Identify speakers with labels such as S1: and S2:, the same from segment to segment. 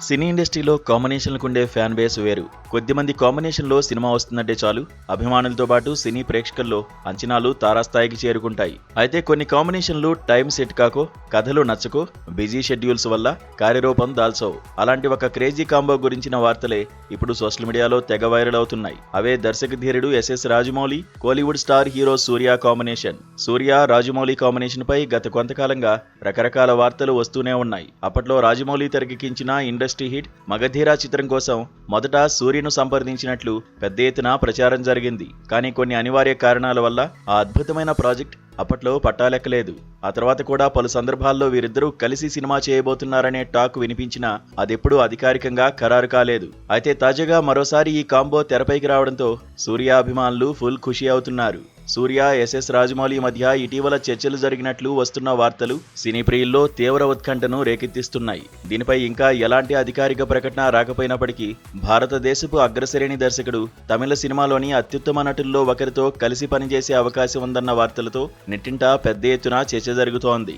S1: సినీ ఇండస్ట్రీలో కాంబినేషన్లకు ఉండే fan base వేరు. కొద్దిమంది కాంబినేషన్లో సినిమా వస్తుందంటే చాలు అభిమానులతో పాటు సినీ ప్రేక్షకుల్లో అంచనాలు తారాస్థాయికి చేరుకుంటాయి. అయితే కొన్ని కాంబినేషన్లు టైం సెట్ కాకో, కథలు నచ్చకో, బిజీ షెడ్యూల్స్ వల్ల కార్యరూపం దాల్చవు. అలాంటి ఒక క్రేజీ కాంబో గురించిన వార్తలే ఇప్పుడు సోషల్ మీడియాలో తెగ వైరల్ అవుతున్నాయి. అవే దర్శక ధీరుడు SS Rajamouli, Kollywood star hero Suriya combination. Suriya Rajamouli combination పై గత కొంతకాలంగా రకరకాల వార్తలు వస్తూనే ఉన్నాయి. అప్పట్లో రాజమౌళి తెరకెక్కించిన ఇండస్ట్రీ హిట్ మగధీర చిత్రం కోసం మొదట సూర్యను సంప్రదించినట్లు పెద్ద ఎత్తున ప్రచారం జరిగింది. కానీ కొన్ని అనివార్య కారణాల వల్ల ఆ అద్భుతమైన ప్రాజెక్ట్ అప్పట్లో పట్టాలెక్కలేదు. ఆ తర్వాత కూడా పలు సందర్భాల్లో వీరిద్దరూ కలిసి సినిమా చేయబోతున్నారనే టాక్ వినిపించినా అదెప్పుడూ అధికారికంగా ఖరారు కాలేదు. అయితే తాజాగా మరోసారి ఈ కాంబో తెరపైకి రావడంతో సూర్య అభిమానులు ఫుల్ ఖుషి అవుతున్నారు. సూర్య, ఎస్ఎస్ రాజమౌళి మధ్య ఇటీవల చర్చలు జరిగినట్లు వస్తున్న వార్తలు సినీ ప్రియుల్లో తీవ్ర ఉత్కంఠను రేకెత్తిస్తున్నాయి. దీనిపై ఇంకా ఎలాంటి అధికారిక ప్రకటన రాకపోయినప్పటికీ భారతదేశపు అగ్రశ్రేణి దర్శకుడు తమిళ సినిమాలోని అత్యుత్తమ నటుల్లో ఒకరితో కలిసి పనిచేసే అవకాశం ఉందన్న వార్తలతో నెట్టింట పెద్ద ఎత్తున చర్చ జరుగుతోంది.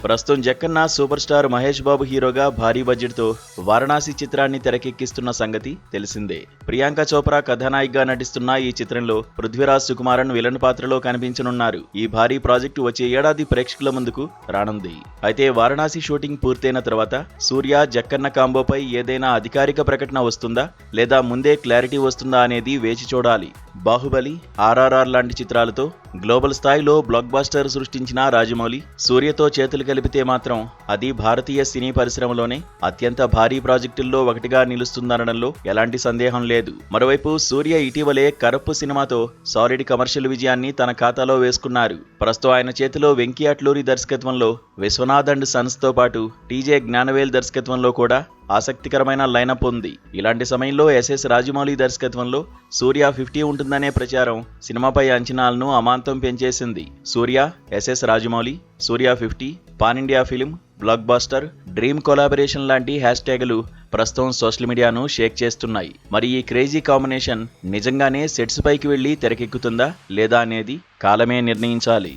S1: ప్రస్తుతం జక్కన్న సూపర్ స్టార్ మహేష్ బాబు హీరోగా భారీ బడ్జెట్తో వారణాసి చిత్రాన్ని తెరకెక్కిస్తున్న సంగతి తెలిసిందే. ప్రియాంక చోప్రా కథానాయికగా నటిస్తున్న ఈ చిత్రంలో పృథ్వీరాజ్ సుకుమారన్ విలన్ పాత్రలో కనిపించనున్నారు. ఈ భారీ ప్రాజెక్టు వచ్చే ఏడాది ప్రేక్షకుల ముందుకు రానుంది. అయితే వారణాసి షూటింగ్ పూర్తయిన తర్వాత సూర్య జక్కన్న కాంబోపై ఏదైనా అధికారిక ప్రకటన వస్తుందా లేదా ముందే క్లారిటీ వస్తుందా అనేది వేచి చూడాలి. బాహుబలి, ఆర్ఆర్ఆర్ లాంటి చిత్రాలతో గ్లోబల్ స్థాయిలో బ్లాక్ బస్టర్ సృష్టించిన రాజమౌళి సూర్యతో చేతులు కలిపితే మాత్రం అది భారతీయ సినీ పరిశ్రమలోనే అత్యంత భారీ ప్రాజెక్టుల్లో ఒకటిగా నిలుస్తుందనడంలో ఎలాంటి సందేహం లేదు. మరోవైపు సూర్య ఇటీవలే కరప్పు సినిమాతో సాలిడ్ కమర్షియల్ విజయాన్ని తన ఖాతాలో వేసుకున్నారు. ప్రస్తుతం ఆయన చేతిలో వెంకీ అట్లూరి దర్శకత్వంలో విశ్వనాథ్ అండ్ సన్స్ తో పాటు టీజే జ్ఞానవేల్ దర్శకత్వంలో కూడా ఆసక్తికరమైన లైనప్ ఉంది. ఇలాంటి సమయంలో ఎస్ఎస్ రాజమౌళి దర్శకత్వంలో సూర్య 50 ఉంటుందనే ప్రచారం సినిమాపై అంచనాలను అమాంతం పెంచేసింది. Suriya, SS Rajamouli, Suriya 50, pan India film, blockbuster, dream collaboration లాంటి హ్యాష్ ట్యాగులు ప్రస్తుతం సోషల్ మీడియాను షేక్ చేస్తున్నాయి. మరి ఈ క్రేజీ కాంబినేషన్ నిజంగానే సెట్స్ పైకి వెళ్లి తెరకెక్కుతుందా లేదా అనేది కాలమే నిర్ణయించాలి.